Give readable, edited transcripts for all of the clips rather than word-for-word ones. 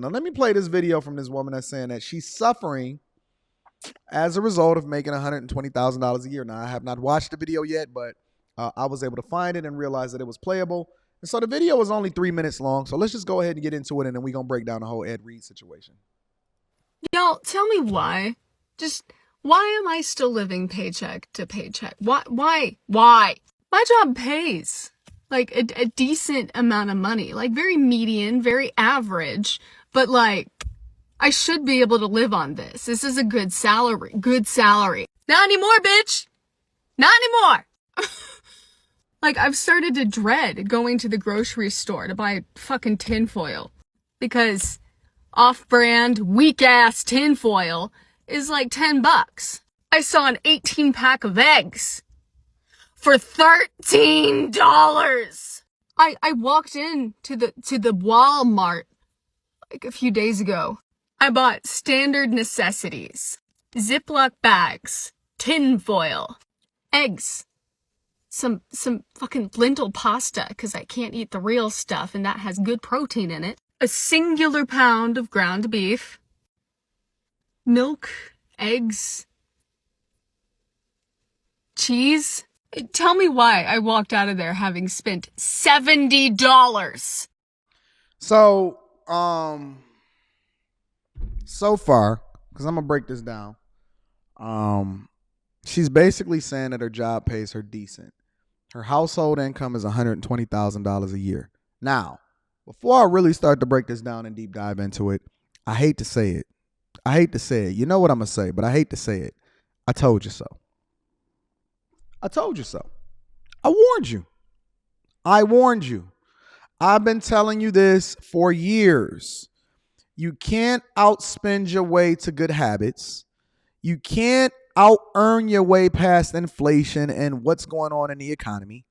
Now, let me play this video from this woman that's saying that she's suffering as a result of making $120,000 a year. Now, I have not watched the video yet, but I was able to find it and realize that it was playable. And so the video was only 3 minutes long. So let's just go ahead and get into it, and then we're going to break down the whole Ed Reed situation. Y'all, tell me why. Just, why am I still living paycheck to paycheck? Why? My job pays, like, a decent amount of money. Like, very median, very average. But, like, I should be able to live on this. This is a good salary. Good salary. Not anymore, bitch! Not anymore! Like, I've started to dread going to the grocery store to buy fucking tinfoil. Because off-brand, weak-ass tinfoil is like $10. I saw an 18-pack of eggs for $13. I walked in to the Walmart like a few days ago. I bought standard necessities, Ziploc bags, tinfoil, eggs, some fucking lentil pasta because I can't eat the real stuff and that has good protein in it, a singular pound of ground beef, milk, eggs, cheese. Tell me why I walked out of there having spent $70. So, so far, because I'm going to break this down, she's basically saying that her job pays her decent. Her household income is $120,000 a year. Now, before I really start to break this down and deep dive into it, I hate to say it. You know what I'm going to say, but I hate to say it. I told you so. I told you so. I warned you. I've been telling you this for years. You can't outspend your way to good habits. You can't out-earn your way past inflation and what's going on in the economy.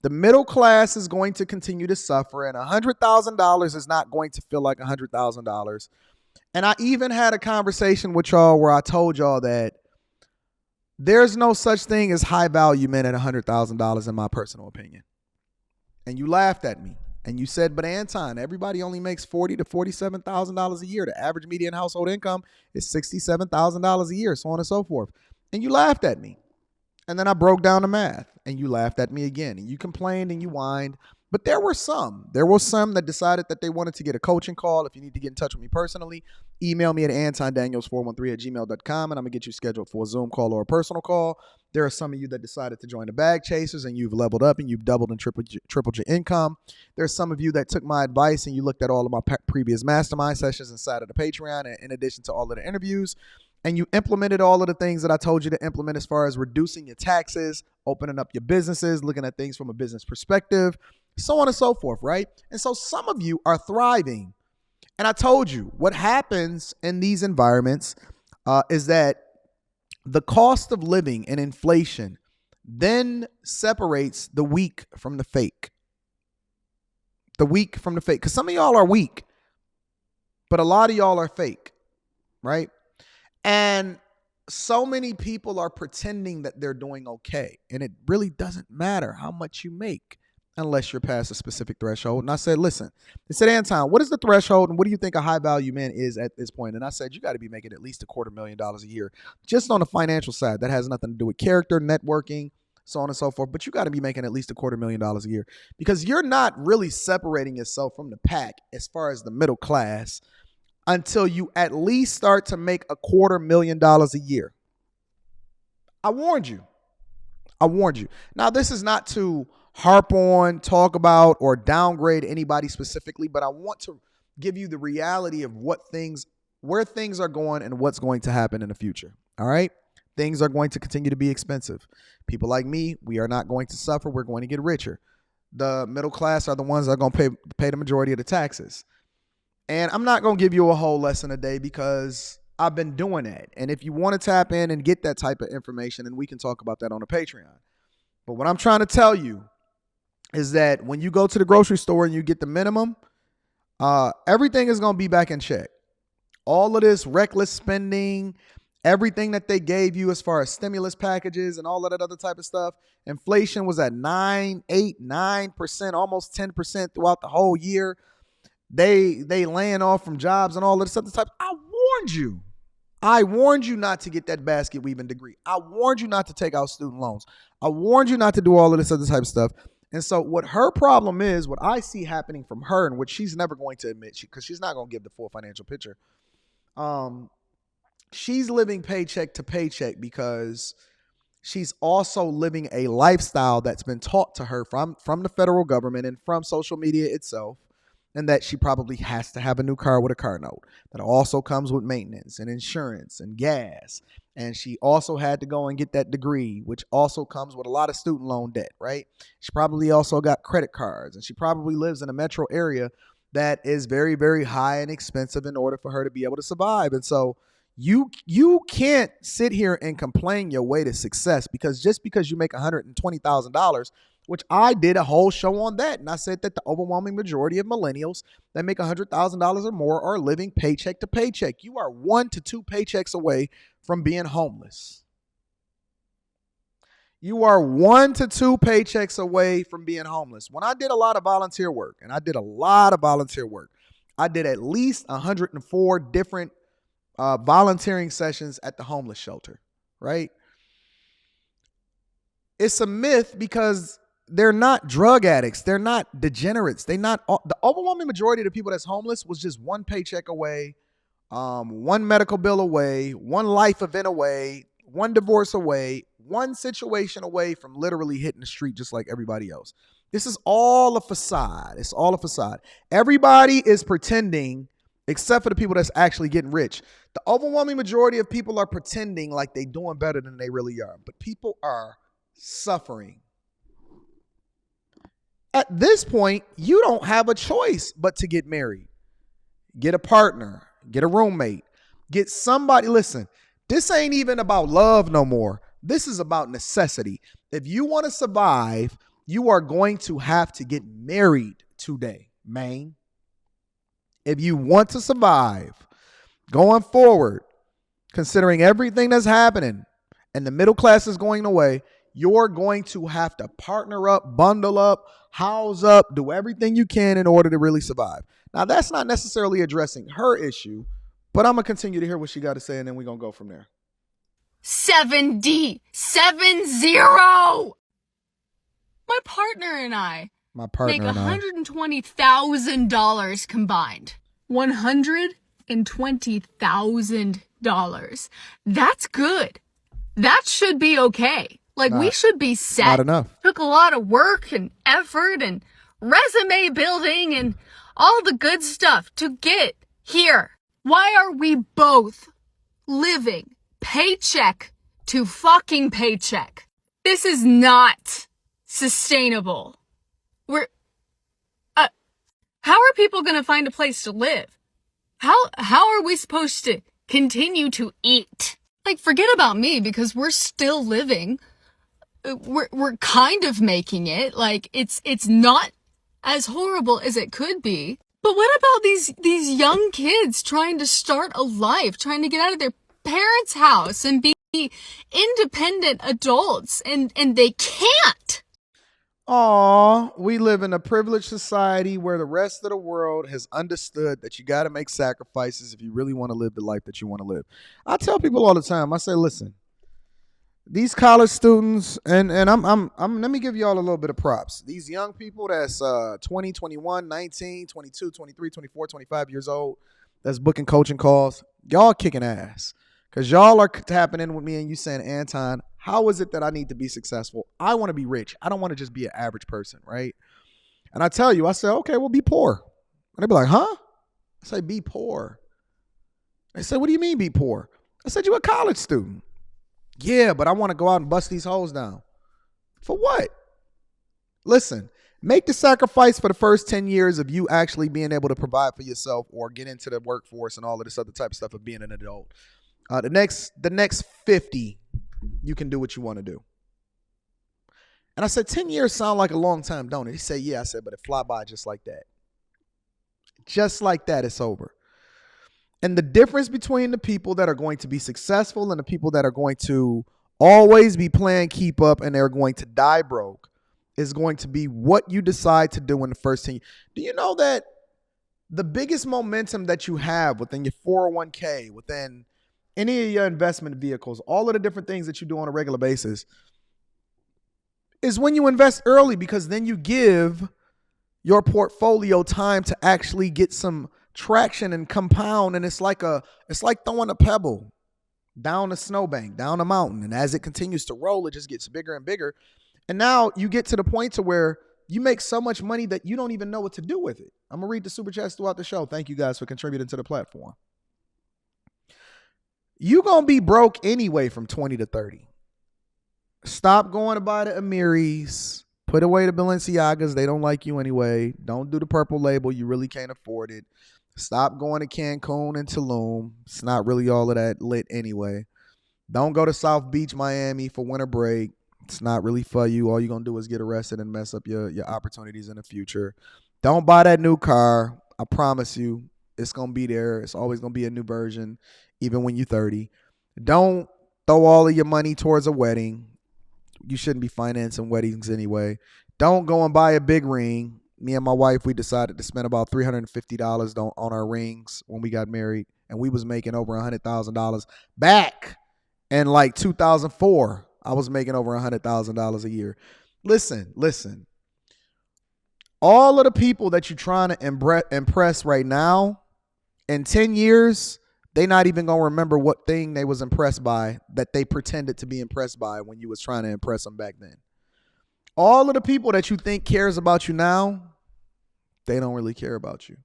The middle class is going to continue to suffer, and $100,000 is not going to feel like $100,000. And I even had a conversation with y'all where I told y'all that there's no such thing as high value men at $100,000 in my personal opinion. And you laughed at me. And you said, but Anton, everybody only makes $40,000 to $47,000 a year. The average median household income is $67,000 a year, so on and so forth. And you laughed at me. And then I broke down the math, and you laughed at me again. And you complained and you whined. But there were some that decided that they wanted to get a coaching call. If you need to get in touch with me personally, email me at antondaniels413@gmail.com, and I'm going to get you scheduled for a Zoom call or a personal call. There are some of you that decided to join the Bag Chasers, and you've leveled up and you've doubled and tripled your income. There's some of you that took my advice and you looked at all of my previous mastermind sessions inside of the Patreon, in addition to all of the interviews, and you implemented all of the things that I told you to implement as far as reducing your taxes, opening up your businesses, looking at things from a business perspective, so on and so forth, right? And so some of you are thriving. And I told you what happens in these environments is that the cost of living and inflation then separates the weak from the fake. The weak from the fake. Because some of y'all are weak, but a lot of y'all are fake, right? And so many people are pretending that they're doing okay. And it really doesn't matter how much you make unless you're past a specific threshold. And I said, listen, they said, Anton, what is the threshold and what do you think a high value man is at this point? And I said, you got to be making at least $250,000 a year just on the financial side. That has nothing to do with character, networking, so on and so forth. But you got to be making at least $250,000 a year because you're not really separating yourself from the pack as far as the middle class until you at least start to make $250,000 a year. I warned you. Now, this is not to harp on, talk about, or downgrade anybody specifically, but I want to give you the reality of where things are going and what's going to happen in the future. All right? Things are going to continue to be expensive. People like me, we are not going to suffer. We're going to get richer. The middle class are the ones that are going to pay the majority of the taxes. And I'm not going to give you a whole lesson a day because I've been doing that. And if you want to tap in and get that type of information, then we can talk about that on the Patreon. But what I'm trying to tell you is that when you go to the grocery store and you get the minimum, everything is going to be back in check. All of this reckless spending, everything that they gave you as far as stimulus packages and all of that other type of stuff, inflation was at 9%, almost 10% throughout the whole year. they laying off from jobs and all of this other type. I warned you. I warned you not to get that basket weaving degree. I warned you not to take out student loans. I warned you not to do all of this other type of stuff. And so what her problem is, what I see happening from her, and which she's never going to admit, because she's not going to give the full financial picture. She's living paycheck to paycheck because she's also living a lifestyle that's been taught to her from the federal government and from social media itself, and that she probably has to have a new car with a car note that also comes with maintenance and insurance and gas. And she also had to go and get that degree, which also comes with a lot of student loan debt, right? She probably also got credit cards, and she probably lives in a metro area that is very, very high and expensive in order for her to be able to survive. And so you can't sit here and complain your way to success, because just because you make $120,000, which I did a whole show on that, and I said that the overwhelming majority of millennials that make $100,000 or more are living paycheck to paycheck. You are 1 to 2 paychecks away from being homeless. You are 1 to 2 paychecks away from being homeless. When I did a lot of volunteer work, I did at least 104 different volunteering sessions at the homeless shelter, right? It's a myth because they're not drug addicts. They're not degenerates. The overwhelming majority of the people that's homeless was just 1 paycheck away, 1 medical bill away, 1 life event away, 1 divorce away, 1 situation away from literally hitting the street just like everybody else. This is all a facade. It's all a facade. Everybody is pretending, except for the people that's actually getting rich. The overwhelming majority of people are pretending like they're doing better than they really are. But people are suffering. At this point, you don't have a choice but to get married, get a partner, get a roommate, get somebody. Listen, this ain't even about love no more. This is about necessity. If you want to survive, you are going to have to get married today, man. If you want to survive going forward, considering everything that's happening and the middle class is going away, you're going to have to partner up, bundle up, house up, do everything you can in order to really survive. Now, that's not necessarily addressing her issue, but I'm going to continue to hear what she got to say, and then we're going to go from there. 70. My partner and I make $120,000 combined. $120,000. That's good. That should be okay. We should be set. Not enough. Took a lot of work and effort and resume building and all the good stuff to get here. Why are we both living paycheck to fucking paycheck? This is not sustainable. How are people going to find a place to live? How are we supposed to continue to eat? Forget about me, because we're still living. We're kind of making it. It's not as horrible as it could be. But what about these young kids trying to start a life, trying to get out of their parents' house and be independent adults, and they can't? Aw, we live in a privileged society where the rest of the world has understood that you got to make sacrifices if you really want to live the life that you want to live. I tell people all the time, I say, listen, these college students, and I'm let me give y'all a little bit of props. These young people that's 20, 21, 19, 22, 23, 24, 25 years old, that's booking coaching calls, y'all kicking ass. Because y'all are tapping in with me and you saying, Anton, how is it that I need to be successful? I want to be rich. I don't want to just be an average person, right? And I tell you, I say, okay, well, be poor. And they be like, huh? I say, be poor. They say, what do you mean be poor? I said, you're a college student. Yeah, but I want to go out and bust these hoes down. For what? Listen, make the sacrifice for the first 10 years of you actually being able to provide for yourself or get into the workforce and all of this other type of stuff of being an adult. The next 50, you can do what you want to do. And I said, 10 years sound like a long time, don't it? He said, yeah. I said, but it fly by just like that. Just like that, it's over. And the difference between the people that are going to be successful and the people that are going to always be playing keep up and they're going to die broke is going to be what you decide to do in the first 10 years. Do you know that The biggest momentum that you have within your 401k, within any of your investment vehicles, all of the different things that you do on a regular basis, is when you invest early, because then you give your portfolio time to actually get some traction and compound. And it's like throwing a pebble down a snowbank, down a mountain. And as it continues to roll, it just gets bigger and bigger. And now you get to the point to where you make so much money that you don't even know what to do with it. I'm going to read the super chats throughout the show. Thank you guys for contributing to the platform. You're going to be broke anyway from 20 to 30. Stop going to buy the Amiris. Put away the Balenciagas. They don't like you anyway. Don't do the purple label. You really can't afford it. Stop going to Cancun and Tulum. It's not really all of that lit anyway. Don't go to South Beach, Miami for winter break. It's not really for you. All you're going to do is get arrested and mess up your opportunities in the future. Don't buy that new car. I promise you, it's going to be there. It's always going to be a new version, even when you're 30. Don't throw all of your money towards a wedding. You shouldn't be financing weddings anyway. Don't go and buy a big ring. Me and my wife, we decided to spend about $350 on our rings when we got married, and we was making over $100,000 back in like 2004. I was making over $100,000 a year. Listen. All of the people that you're trying to impress right now, in 10 years, they not even going to remember what thing they was impressed by that they pretended to be impressed by when you was trying to impress them back then. All of the people that you think cares about you now, they don't really care about you.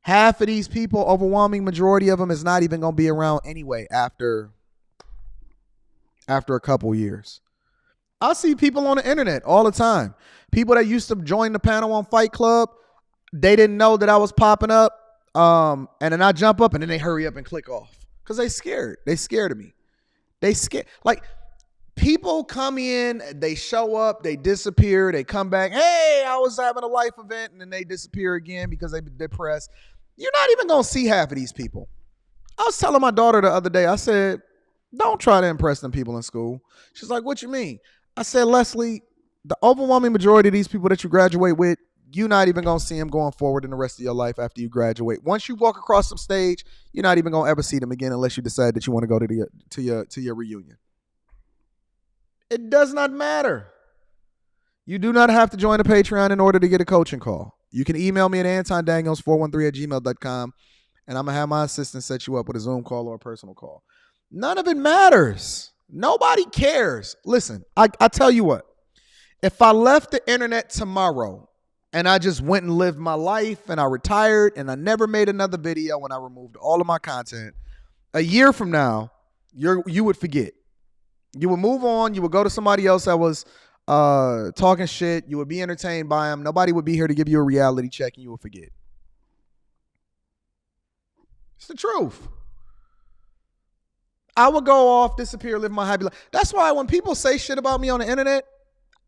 Half of these people, overwhelming majority of them, is not even going to be around anyway after a couple years. I see people on the internet all the time. People that used to join the panel on Fight Club, they didn't know that I was popping up. And then I jump up and then they hurry up and click off because they scared. They scared of me. They scared. Like, people come in, they show up, they disappear, they come back. Hey, I was having a life event, and then they disappear again because they've been depressed. You're not even going to see half of these people. I was telling my daughter the other day, I said, don't try to impress them people in school. She's like, what you mean? I said, Leslie, the overwhelming majority of these people that you graduate with, you're not even going to see them going forward in the rest of your life after you graduate. Once you walk across some stage, you're not even going to ever see them again unless you decide that you want to go to your reunion. It does not matter. You do not have to join a Patreon in order to get a coaching call. You can email me at antondaniels413@gmail.com, and I'm going to have my assistant set you up with a Zoom call or a personal call. None of it matters. Nobody cares. Listen, I tell you what. If I left the internet tomorrow and I just went and lived my life and I retired and I never made another video and I removed all of my content, a year from now, you would forget. You would move on. You would go to somebody else that was talking shit. You would be entertained by them. Nobody would be here to give you a reality check, and you would forget. It's the truth. I would go off, disappear, live my happy life. That's why when people say shit about me on the internet,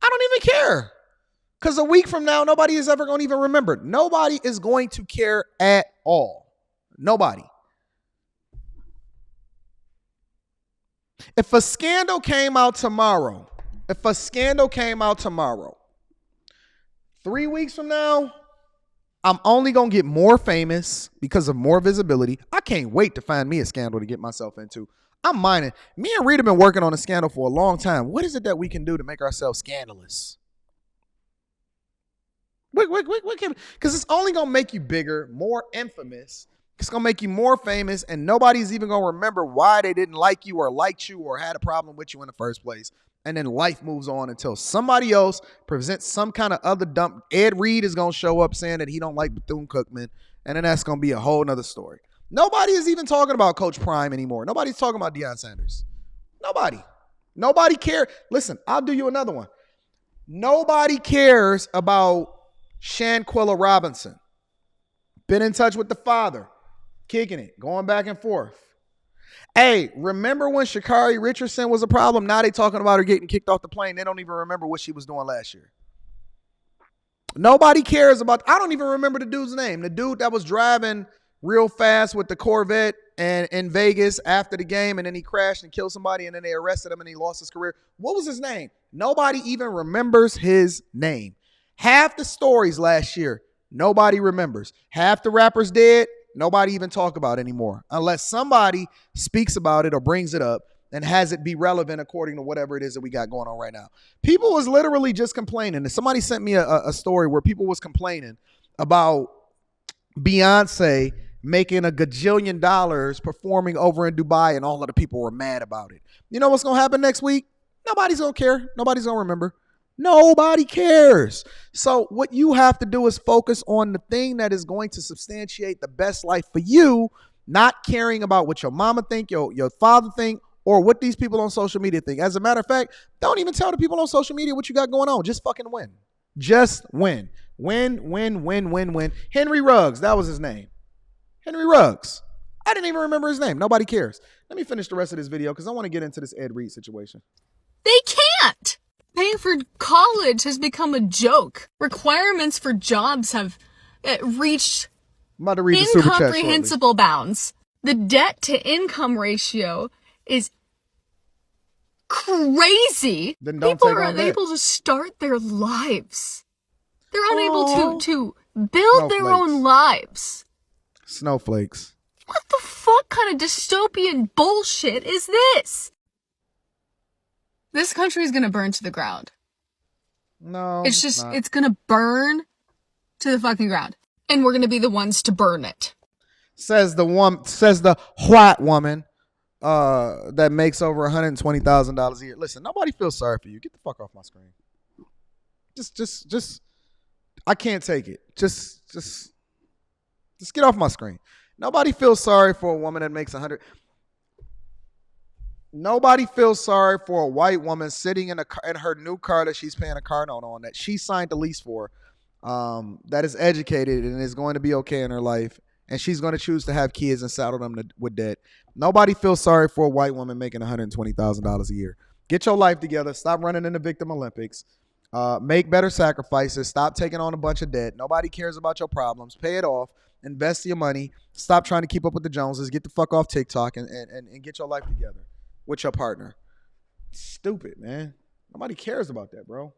I don't even care. Because a week from now, nobody is ever going to even remember. Nobody is going to care at all. Nobody. If a scandal came out tomorrow, 3 weeks from now, I'm only going to get more famous because of more visibility. I can't wait to find me a scandal to get myself into. I'm mining. Me and Rita have been working on a scandal for a long time. What is it that we can do to make ourselves scandalous? Because it's only going to make you bigger, more infamous. It's going to make you more famous, and nobody's even going to remember why they didn't like you or liked you or had a problem with you in the first place. And then life moves on until somebody else presents some kind of other dump. Ed Reed is going to show up saying that he don't like Bethune-Cookman, and then that's going to be a whole nother story. Nobody is even talking about Coach Prime anymore. Nobody's talking about Deion Sanders. Nobody cares. Listen, I'll do you another one. Nobody cares about Shanquella Robinson. Been in touch with the father. Kicking it, going back and forth. Hey, remember when Sha'Carri Richardson was a problem? Now they talking about her getting kicked off the plane. They don't even remember what she was doing last year. Nobody cares about. I don't even remember the dude's name. The dude that was driving real fast with the Corvette and in Vegas after the game, and then he crashed and killed somebody, and then they arrested him and he lost his career. What was his name? Nobody even remembers his name. Half the stories last year, Nobody remembers. Half the rappers dead. Nobody even talk about it anymore unless somebody speaks about it or brings it up and has it be relevant according to whatever it is that we got going on right now. People was literally just complaining. And somebody sent me a story where people was complaining about Beyonce making a gajillion dollars performing over in Dubai, and all of the people were mad about it. You know what's going to happen next week? Nobody's going to care. Nobody's going to remember. Nobody cares. So what you have to do is focus on the thing that is going to substantiate the best life for you, not caring about what your mama think, your father think, or what these people on social media think. As a matter of fact, don't even tell the people on social media what you got going on. Just fucking win. Just win. Win. Henry Ruggs, that was his name. Henry Ruggs. I didn't even remember his name. Nobody cares. Let me finish the rest of this video because I want to get into this Ed Reed situation. They can't. Paying for college has become a joke. Requirements for jobs have reached incomprehensible bounds. The debt to income ratio is crazy. Then don't People take are on debt. unable to start their lives. They're unable to build their own lives. Snowflakes. What the fuck kind of dystopian bullshit is this? This country is going to burn to the ground. No, it's going to burn to the fucking ground. And we're going to be the ones to burn it. Says the white woman that makes over $120,000 a year. Listen, nobody feels sorry for you. Get the fuck off my screen. Just I can't take it. Just get off my screen. Nobody feels sorry for a woman that makes 100. Nobody feels sorry for a white woman sitting in her new car that she's paying a car note on, that she signed the lease for, that is educated and is going to be okay in her life, and she's going to choose to have kids and saddle them with debt. Nobody feels sorry for a white woman making $120,000 a year. Get your life together. Stop running in the victim Olympics. Make better sacrifices. Stop taking on a bunch of debt. Nobody cares about your problems. Pay it off. Invest your money. Stop trying to keep up with the Joneses. Get the fuck off TikTok and get your life together with your partner. Stupid, man. Nobody cares about that, bro.